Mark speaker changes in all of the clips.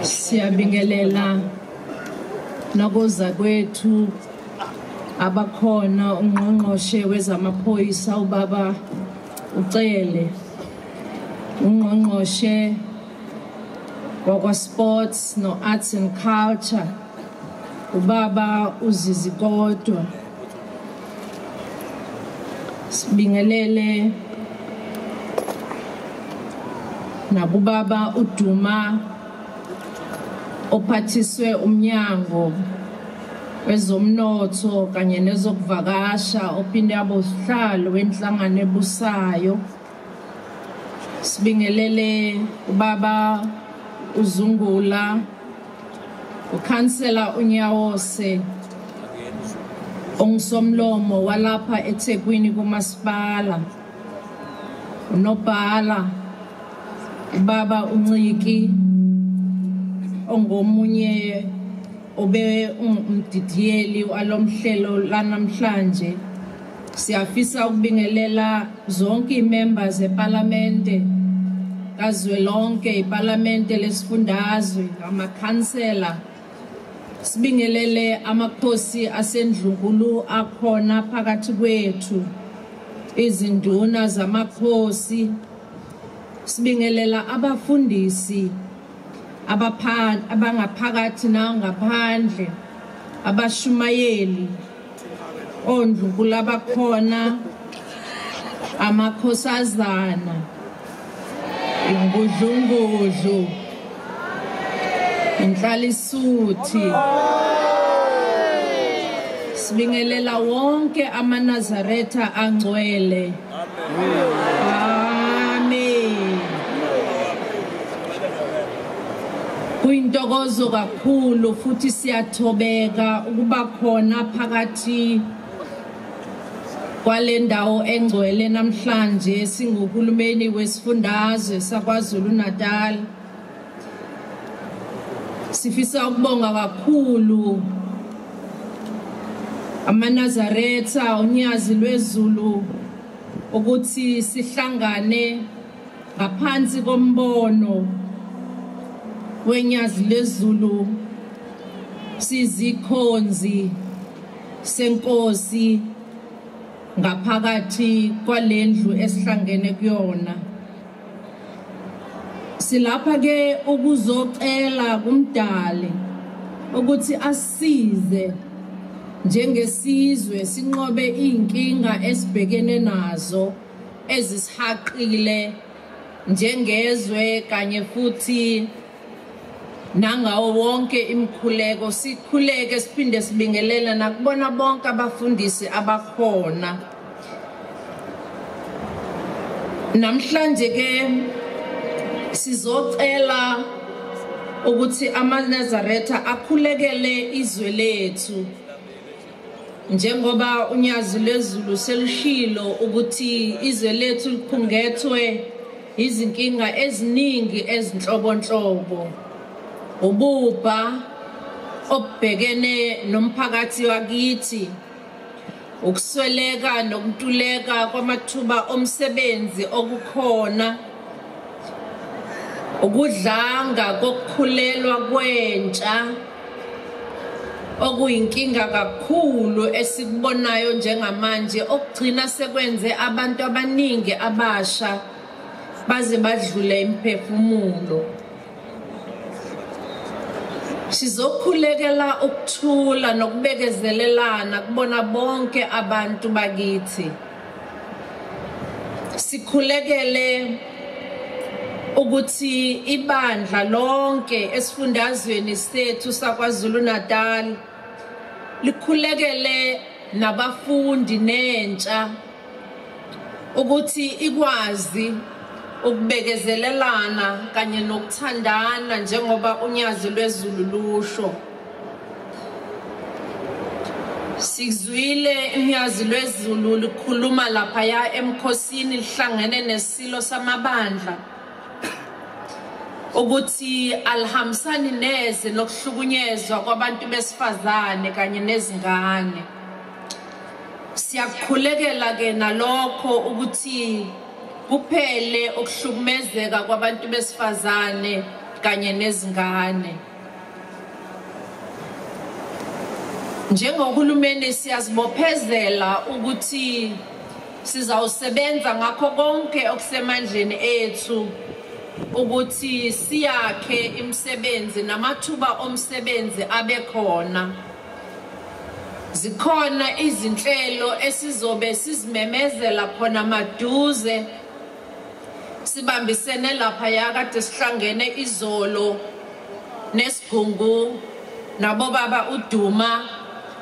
Speaker 1: Siyabingelela nakuza kwethu abakhona ungqongqoshe wezamaphoyisa ubaba ucele ungqongqoshe wakwa sports no arts and culture ubaba uzizikodwa sibingelele nakubaba uduma ophathiswe umnyango wezomnotho kanye nezokuvakasha ophinde abosihlalo wenhlangano ebusayo sibingelele ubaba uzungula ukhansela unyawose ongisomlomo walapha eThekwini kumasipala unobhala ubaba unciki ongomunye obe umdidiyeli walomhlelo lanamhlanje siyafisa ukubingelela zonke imembers eParlamente kazwelonke iParlamente lesifundazwe amakhansela sibingelele amakhosi asendlunkulu akhona phakathi kwethu izinduna zamakhosi sibingelela abafundisi abangaphakathi nangaphandle abashumayeli ondlunkulu abakhona amakhosazana ingudlungudlu inhlalisuthi sibingelela wonke amanazaretha angcwele kuyintokozo kakhulu futhi siyathobeka ukuba khona phakathi kwalendawo engcwele namhlanje singuhulumeni wesifundazwe saKwaZulu-Natal sifisa ukubonga kakhulu amanazaretha unyazi lwezulu ukuthi sihlangane ngaphansi kombono wenyazi lezulu sizikhonzi senkosi ngaphakathi kwalendlu esihlangene kuyona silapha ke ukuzocela kumdali ukuthi asize njengesizwe sinqobe inkinga esibhekene nazo ezisihaqile njengezwe kanye futhi nangawo wonke imkhuleko sikhuleke siphinde sibingelela nakubona bonke abafundisi abakhona namhlanje ke sizocela ukuthi amanazaretha akhulekele izwe lethu njengoba unyazi lwezulu selishilo ukuthi izwe lethu liphungethwe izinkinga eziningi ezinhlobonhlobo ububha obhekene nomphakathi wakithi ukusweleka nokuntuleka kwamathuba omsebenzi okukhona ukudlanga kokukhulelwa kwentsha okuyinkinga kakhulu esikubonayo njengamanje okugcina sekwenze abantu abaningi abasha baze badlule imphefumulo sizokhulekela ukuthula nokubekezelelana kubona bonke abantu bakithi sikhulekele ukuthi ibandla lonke esifundazweni sethu saKwaZulu-Natal likhulekele nabafundi nentsha ukuthi ikwazi ukubekezelelana kanye nokuthandana njengoba unyazi lwezulu lusho sizwile unyazi lwezulu likhuluma lapha ya emkhosini lihlangene nesilo samabandla ukuthi alihambisani neze nokuhlukunyezwa kwabantu besifazane kanye nezingane siyakhulekela ke nalokho ukuthi kuphele ukuhlukumezeka kwabantu besifazane kanye nezingane. Njengohulumeni siyazibophezela ukuthi sizawusebenza ngakho konke okusemandleni ethu ukuthi siyakhe imisebenzi namathuba omsebenzi abe khona. Zikhona izinhlelo esizobe sizimemezela khona maduze sibambisene lapha yakade sihlangene izolo nesigungu nabo baba uDuma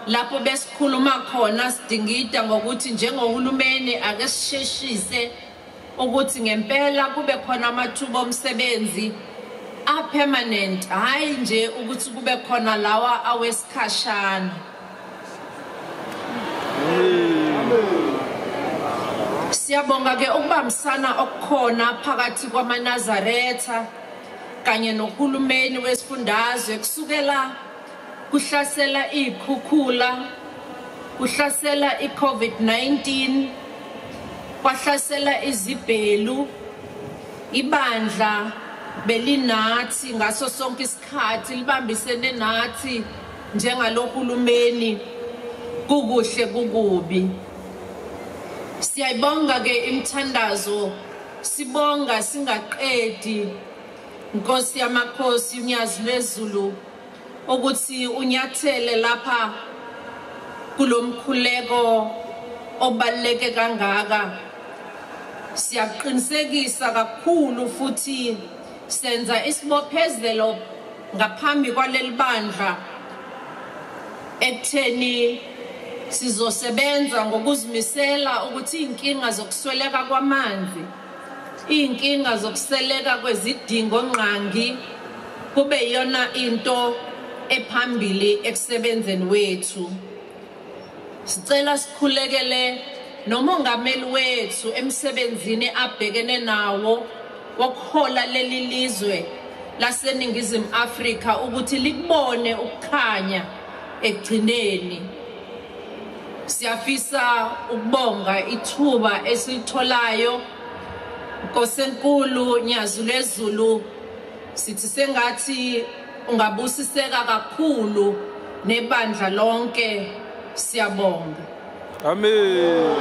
Speaker 1: lapho besikhuluma khona sidingida ngokuthi njengohulumeni ake sisheshise ukuthi ngempela kube khona amathuba omsebenzi a permanent, hayi nje ukuthi kube khona lawa awesikhashana. Siyabonga ke ukubambisana okukhona phakathi kwamaNazaretha kanye nohulumeni wesifundazwe kusukela kuhlasela ikhukhula, kuhlasela iCovid-19, kwahlasela izibhelu. Ibandla belinathi ngaso sonke isikhathi libambisene nathi njengalohulumeni kukuhle kukubi. Siyayibonga ke imithandazo, sibonga singaqedi Nkosi yamakhosi unyazi lwezulu ukuthi unyathele lapha kulomkhuleko obaleke kangaka. Siyaqinisekisa kakhulu futhi senza isibophezelo ngaphambi kwaleli bandla ekutheni sizosebenza ngokuzimisela ukuthi inkinga zokusweleka kwamanzi, inkinga zokuseleka kwezidingo nqangi kube yona into ephambili ekusebenzeni wethu. Sicela sikhulekele nomongameli wethu emsebenzini abhekene nawo wokuhola leli lizwe laseNingizimu Afrika ukuthi likubone ukukhanya ekugcineni. Siyafisa ukubonga ithuba esilitholayo. Nkosi enkulu nyazi lwezulu, sithi sengathi ungabusiseka kakhulu nebandla lonke. Siyabonga.
Speaker 2: Amen.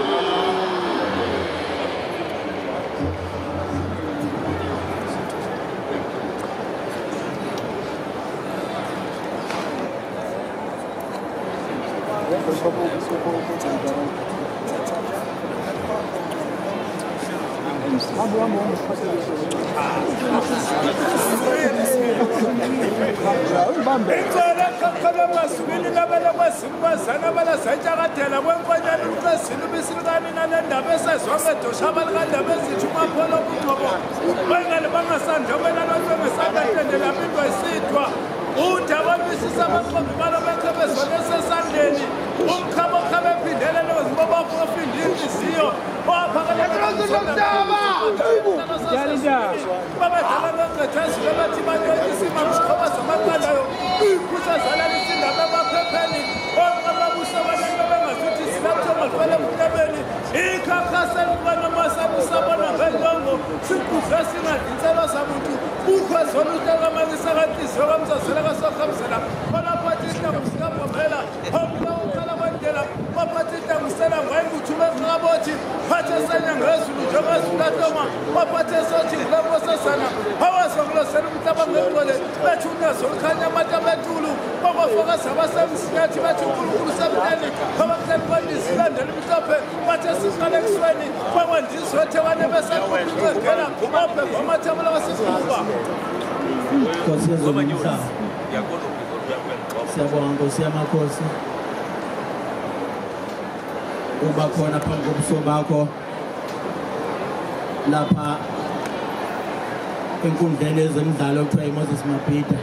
Speaker 3: Nkosi yamakhosi uba khona phambi kobuso bakho lapha enkundleni yezemidlalo okuthiwa iMoses Mabhida.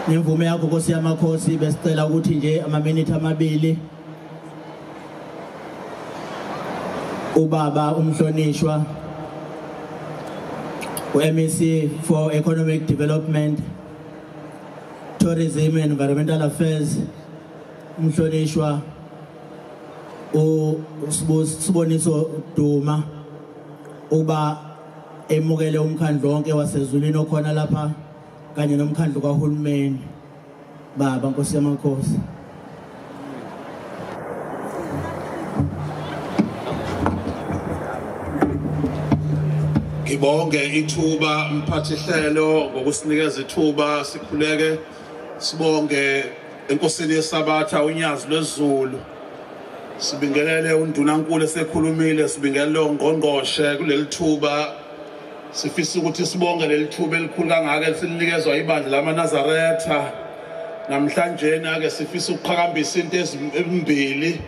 Speaker 3: Nemvume yakho Nkosi yamakhosi besicela ukuthi nje amaminithi amabili ubaba umhlonishwa MEC for Economic Development, Tourism and Environmental Affairs, umhlonishwa uSiboniso Duma uba emukele umkhandlu wonke wasezulwini okhona lapha kanye nomkhandlu kahulumeni. Baba Nkosi yamakhosi.
Speaker 4: Ngibonge ithuba mphathihlelo ngokusinikeza ithuba sikhuleke sibonge enkosini yesabatha unyazi lwezulu. Sibingelele undunankulu esekhulumile, sibingelele ongqongqoshe kuleli thuba. Sifisa ukuthi sibonge leli thuba elikhulu kangaka esilinikezwa ibandla lamaNazaretha. Namhlanje ake sifisa ukuqhakambisa into ezimbili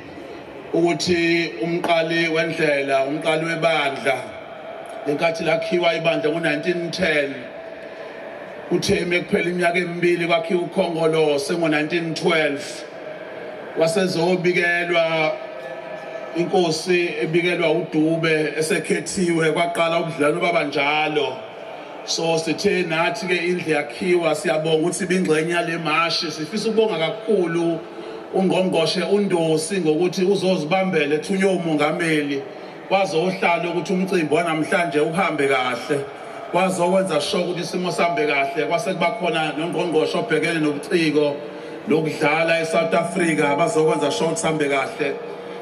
Speaker 4: ukuthi umqali wendlela, umqali webandla lenkathi lakhiwa ibandla ngo-1910 uthe ekuphela iminyaka emibili kwakhiwa ukhongolose ngo-1912 wasezobikelwa inkosi ebikelwa uDube esekhethiwe kwaqala ubudlelwano babanjalo. So sithe nathi ke indlu yakhiwa siyabonga ukuthi ibingxenye yale mashi. Sifisa ukubonga kakhulu ungqongqoshe uNdosi ngokuthi uzozibambela ethunywe umongameli wazohlala ukuthi umcimbi wanamhlanje uhambe kahle, wazokwenza sure ukuthi isimo sihambe kahle. Kwase kuba khona nongqongqoshe obhekene nobuciko lokudlala eSouth Africa bazokwenza sure ukuthi sihambe kahle.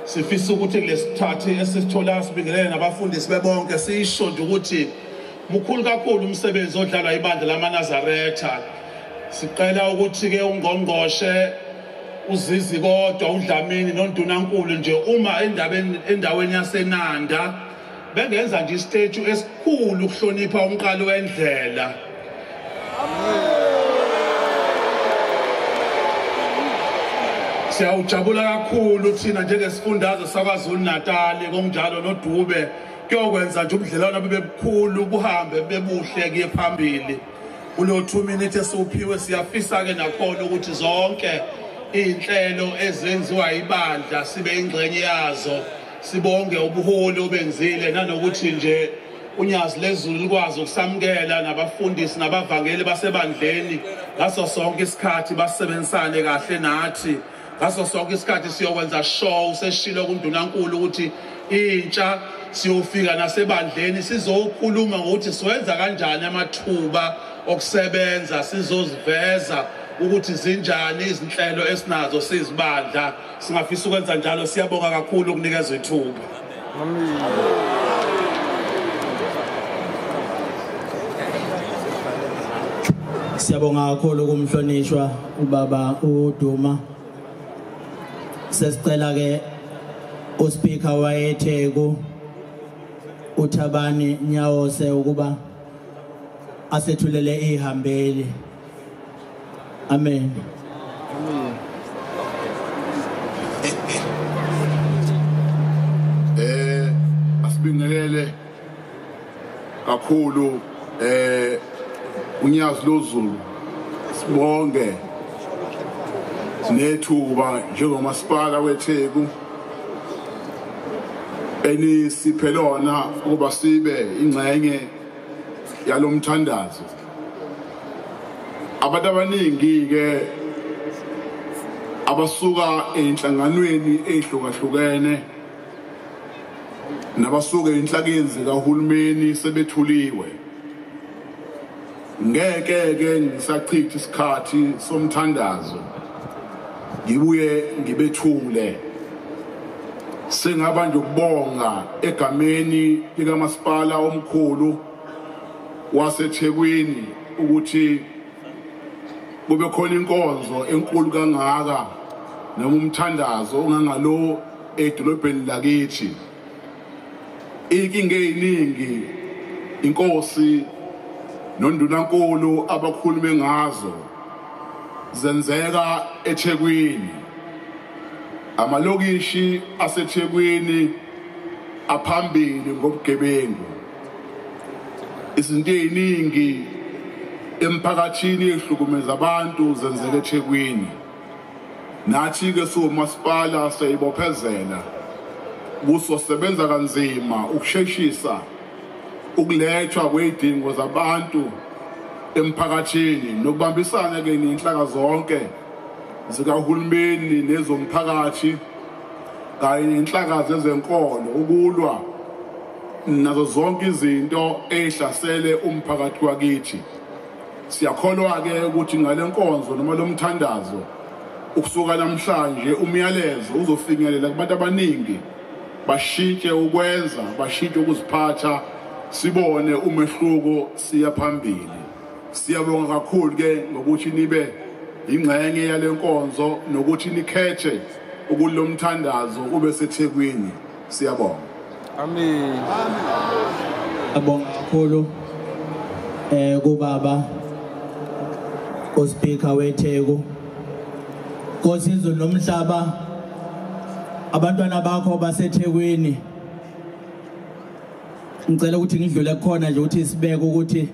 Speaker 4: Sifisa ukuthi kulesithathu esithola sibingelele nabafundisi bebonke sisho nje ukuthi mukhulu kakhulu umsebenzi odlalwa ibandla lamaNazaretha. Siqela ukuthi ke ungqongqoshe uzizi kodwa uDlamini noNdunankulu nje uma endaweni yaseNanda bengenza nje istage esikhulu ukuhlonipha umqali wendlela. Siyawujabula kakhulu thina njengesifundazwe saKwaZulu Natal konjalo noDube kuyokwenza nje ubudlelwano bebukhulu buhambe bebuhle kuye phambili. Kulo 2 minutes esuphiwe siyafisa ke nakhona ukuthi zonke inhlelo ezenziwa ibandla sibe ingxenye yazo. Sibonge ubuholi obenzile nanokuthi nje unyazi lezulu likwazi ukusamukela nabafundisi nabavangeli basebandleni ngaso sonke isikhathi basebenzisane kahle nathi. Ngaso sonke isikhathi siyokwenza show seshilo kuNdunankulu ukuthi intsha siyofika nasebandleni sizokhuluma ngokuthi siwenza kanjani amathuba okusebenza, sizoziveza ukuthi zinjani izinhlelo esinazo sizibandla. Singafisa ukwenza njalo. Siyabonga kakhulu ukunikezwa ithuba.
Speaker 3: Siyabonga kakhulu kumhlonishwa ubaba uDuma. Sesicela ke uSpeaker wayeTheku uThabani Nyawose ukuba asethulele ihambeli. Amen.
Speaker 5: Asibingelele kakhulu unyazi lozulu. Sibonge sinethuba njengomasipala weTheku enisiphelona ukuba sibe ingxenye yalomthandazo. Abantu abaningi ke abasuka enhlanganweni ehlukahlukene nabasuka enhlakeni zikahulumeni sebethuliwe. Ngeke ke ngisachitha isikhathi somthandazo ngibuye ngibethule. Singaba nje ukubonga egameni likamasipala omkhulu waseThekwini ukuthi kube khona inkonzo enkulu kangaka noma umthandazo ongangalo edolobheni lakithi. Inkinga eziningi inkosi noNdunankulu abakhulume ngazo zenzeka eThekwini. Amalokishi aseThekwini aphambili ngobugebengu. Izinto eziningi emphakathini ehlukumeza abantu zenzeka eThekwini. Nathi ke somasipala siyibophezela kusosebenza kanzima ukusheshisa ukulethwa kwezidingo zabantu emphakathini nokubambisana ke nenhlaka zonke zikahulumeni nezomphakathi kanye nenhlaka zezenkolo ukulwa nazo zonke izinto ehlasele umphakathi wakithi. Siyakholwa ke ukuthi ngalenkonzo noma lomthandazo ukusuka namhlanje umyalezo uzofinyelela kubantu abaningi bashintshe ukwenza, bashintshe ukuziphatha, sibone umehluko siya phambili. Siyabonga kakhulu ke ngokuthi nibe ingxenye yalenkonzo nokuthi nikhethe ukulomthandazo ube seThekwini. Siyabonga.
Speaker 2: Amen.
Speaker 3: Abonga kakhulu kubaba uSpeaker weTheku. Nkosi izulu nomhlaba, abantwana bakho baseThekwini, ngicela ukuthi ngidlule khona nje ukuthi sibeke ukuthi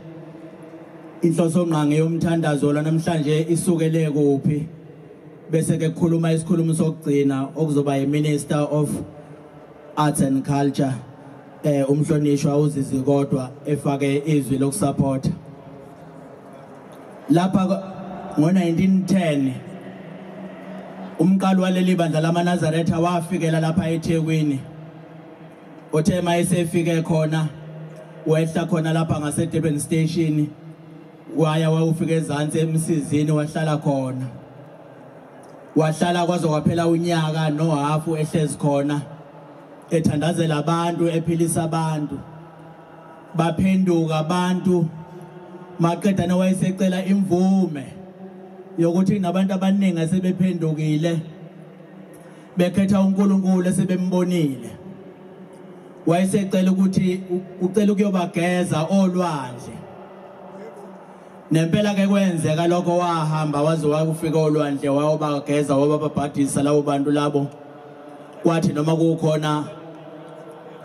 Speaker 3: inhloso ngqangi yomthandazo la namhlanje isukele kuphi, bese ke kukhuluma isikhulumo sokugcina okuzoba yiMinister of Arts and Culture umhlonishwa uZizi kodwa efake izwi lokusupport. Lapha ngo1910 umqalo waleli bandla lamaNazaretha wafikela lapha eThekwini. Othe mayesefike khona wehla khona lapha ngaseDurban Station, waya wayofika ezantsi emsizini wahlala khona. Wahlala kwaze kwaphela unyaka nohafu ehlezi khona ethandazela abantu, ephilisa abantu. Baphenduka abantu, maqeda nawayesecela imvume yokuthi nabantu abaningi asebephendukile bekhetha uNkulunkulu esebembonile. Wayesecela ukuthi ucela ukuyobageza olwandle. Nempela ke kwenzeka lokho, wahamba waze wayofika olwandle wayobageza wababhadisa labo bantu labo. Kwathi noma kukhona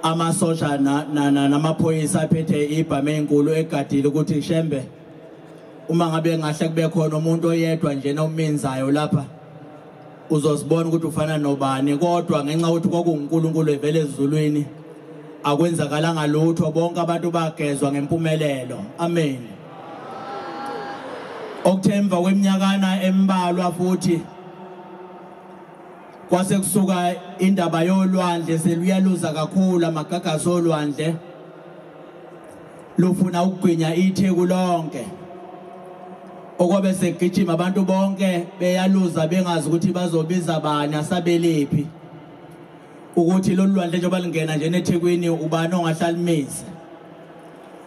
Speaker 3: amasosha namaphoyisa aphethe ibhame enkulu egadile ukuthi shembe uma ngabe ngahle kube khona umuntu oyedwa nje nomenzayo lapha uzosibona ukuthi ufana nobani, kodwa ngenxa ukuthi kwakuNkulunkulu evele ezulwini akwenzakalanga lutho, bonke abantu bagezwa ngempumelelo. Amen. Okuthemva kweminyakana embalwa futhi kwase kusuka indaba yolwandle seluyaluza kakhulu, amagagasi olwandle lufuna ukugwinya iTheku lonke. Okwabe segijima abantu bonke beyaluza bengazi ukuthi bazobiza bani, asabelephi, ukuthi lolu lwandle njengoba lingena nje eThekwini ubani ongahlalimisa.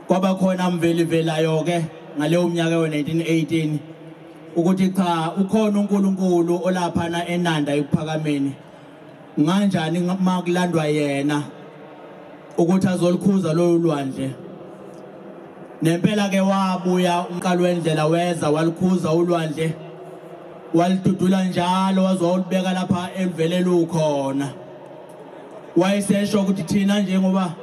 Speaker 3: Kwaba khona mvelivelayo ke ngaleyo mnyaka we1918 ukuthi cha ukhona uNkulunkulu olaphana eNanda ekuphakameni. Nganjani makulandwa yena ukuthi azolukhuza lo lwandle. Nempela ke wabuya umqalo wendlela weza walukhuza ulwandle, walidudula njalo wazolibeka lapha elivele lukhona. Wayesesho ukuthi thina njengoba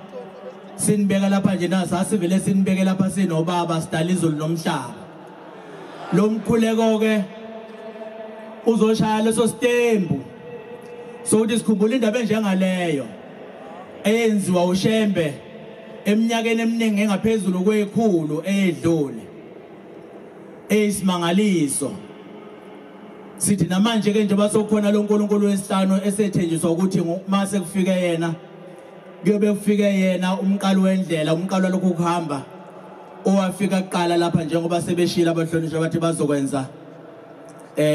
Speaker 3: sinibeka lapha nje nasasivele sinibeke lapha sinobaba sidala izulu nomhlaba. Lo mkhuleko ke uzoshaya leso sitembu sokuthi sikhumbule indaba enjengaleyo eyenziwa uShembe eminyakeni eminingi engaphezulu kwekhulu edlule, eyisimangaliso. Sithi namanje ke njengoba sokukhona lo nkulunkulu wesihlanu esethenjiswa ukuthi mase kufike yena kuyobe kufike yena umqalo wendlela, umqalo lokhu kuhamba owafika kuqala lapha njengoba sebeshila abahlonishwa bathi bazokwenza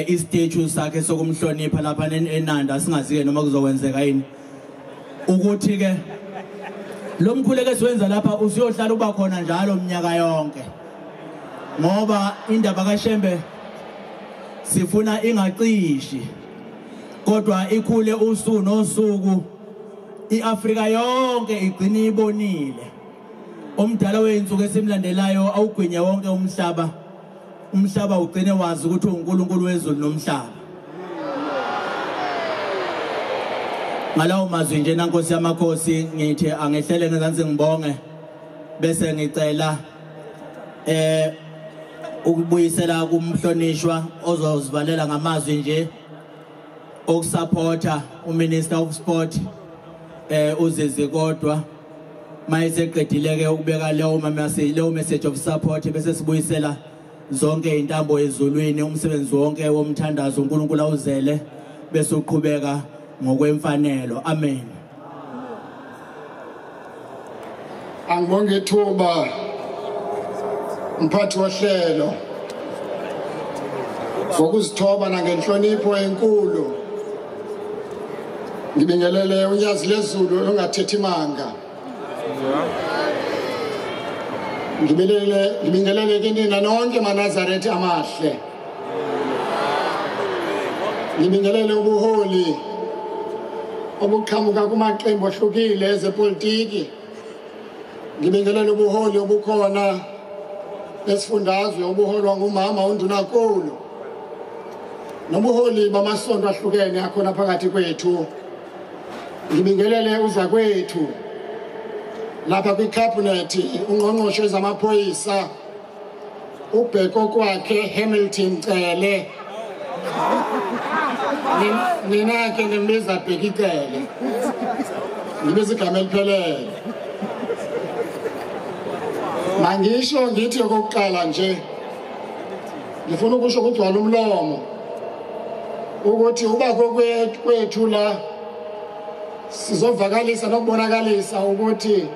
Speaker 3: istatue sakhe sokumhlonipha lapha eNanda. Singazi ke noma kuzokwenzeka yini ukuthi ke lo mkhuleko esiwenza lapha usiyohlala uba khona njalo minyaka yonke, ngoba indaba kaShembe sifuna ingacishi kodwa ikhule usuku nosuku, iAfrika yonke igcina ibonile. Omdala weinsuku esimlandelayo awugwinye wonke umhlaba, umhlaba ugcine wazi ukuthi uNkulunkulu wezulu nomhlaba. Ngalawo mazwi nje nankosi yamakhosi ngithi angehlele ngezansi ngibonge, bese ngicela ukubuyisela kumhlonishwa ozozivalela ngamazwi nje okusupporta uMinister of Sport uZizi kodwa. Mayiseqedile ke ukubeka leyo message of support, bese sibuyisela zonke intambo ezulwini, umsebenzi wonke womthandazo uNkulunkulu awuzele, bese uqhubeka ngokwemfanelo. Amen.
Speaker 6: Angibonge ithuba mphathi wohlelo ngokuzithoba nangenhlonipho enkulu ngibingelele unyazi lezulu ongathethi manga ngibingelele kinina nonke maNazaretha amahle ngibingelele ubuholi obuqhamuka kumaqembu ahlukile ezepolitiki ngibingelele ubuholi obukhona besifundazwe obuholwa ngumama undunankulu nobuholi bamasonto ahlukene akhona phakathi kwethu ngibingelele uzakwethu lapha kwicabinet ungqongqoshe wezamaphoyisa ubheko kwakhe Hamilton Cele nina ke ngibiza Bheki Cele ngibiza igama eliphelele mangisho ngithi okokuqala nje ngifuna ukusho ukugcwala umlomo ukuthi ubakho kwethu la sizovakalisa nokubonakalisa ukuthi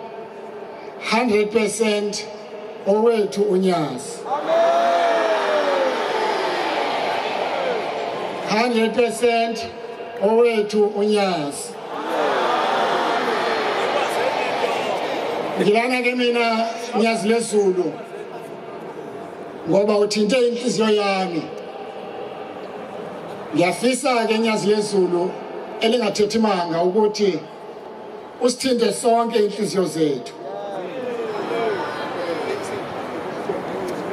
Speaker 6: 100% owethu unyazi 100% owethu unyazi ngilana ke mina nyazi lezulu ngoba uthinte inhliziyo yami ngiyafisa ke nyazi lezulu elingathethi manga ukuthi usithinte sonke inhliziyo zethu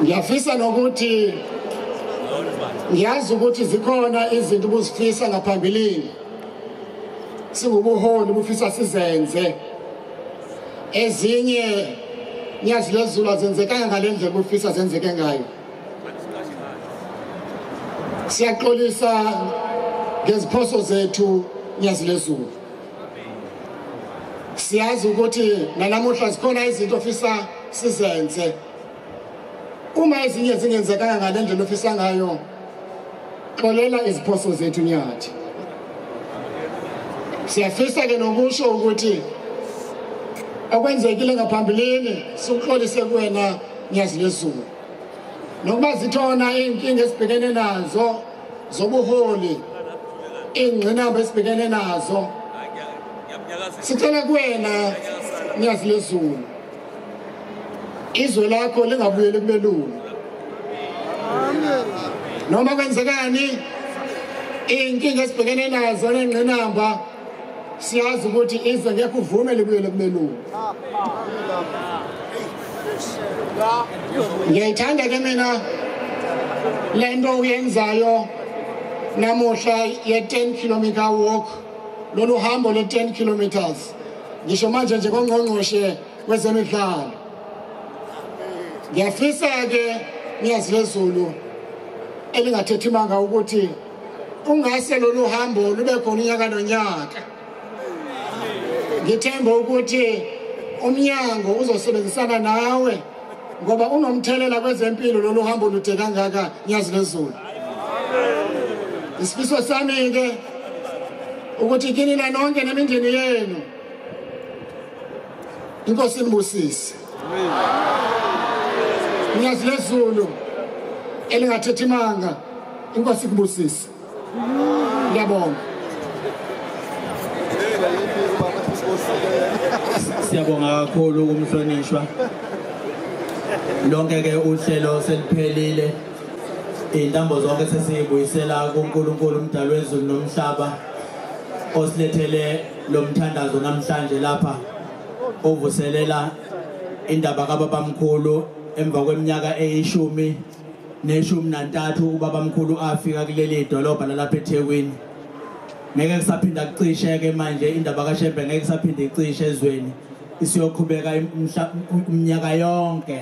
Speaker 6: ngiyafisa nokuthi ngiyazi ukuthi zikhona izinto ubuzifisa ngaphambilini singubuholi bufisa sizenze ezinye nyazi lezulu azenzekanga ngalendlela bufisa zenzeke ngayo siyaxolisa ngeziphoso zethu nyazi lezulu siyazi ukuthi nanamuhla zikhona izinto ofisa sizenze uma ezinye zingenzekanga ngalendlela ofisa ngayo xolela iziphoso zethu nyathi siyafisa ke nokusho ukuthi okwenzekile ngaphambilini sikuxolise kuwena nyazi lezulu nokuba zithona inkinga esibhekene nazo zobuholi ingqinamba esibhekene nazo sicela kuwena nyazi lezulu izwe lakho lingabuyeli kubelungu noma kwenzekani inkinga esibhekene nazo nengqinamba siyazi ukuthi izwe ngeke uvume libuyele kubelungu ngiyayithanda ke mina lento uyenzayo namuhla ye-10 kilometer walk lolu hambo le-10 kilometers ngisho manje nje kongqongqoshe kwezemidlalo ngiyafisa ke nyazi lezulu elingathethi manga ukuthi ungase lolu hambo lube khona unyaka nonyaka ngithemba ukuthi umnyango uzosebenzisana nawe ngoba unomthelela kwezempilo lolu hambo lude kangaka nyazi lezulu isifiso sami ke ukuthi kini la nonke nemindeni yenu inkosi inibusise nyazi lezulu elingathethi manga inkosi ikubusise ngiyabonga
Speaker 3: siyabonga kakhulu kumhlonishwa lonke ke uhlelo seliphelile intambo zonke sesibuyisela kuNkulunkulu umdali wezulu nomhlaba osilethele lo mthandazo namhlanje lapha ovuselela indaba kaBabamkhulu emva kweminyaka e13 uBabamkhulu afika kuleli dolobha lalapha eThekwini ngeke kusaphinda kucishe ke manje indaba kaShembe ngeke kusaphinda icishe ezweni isiyoqhubeka iminyaka yonke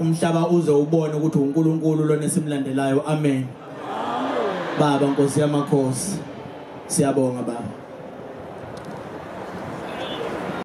Speaker 3: umhlaba uze ubone ukuthi uNkulunkulu lona esimlandelayo amen baba Nkosi yamakhosi siyabonga baba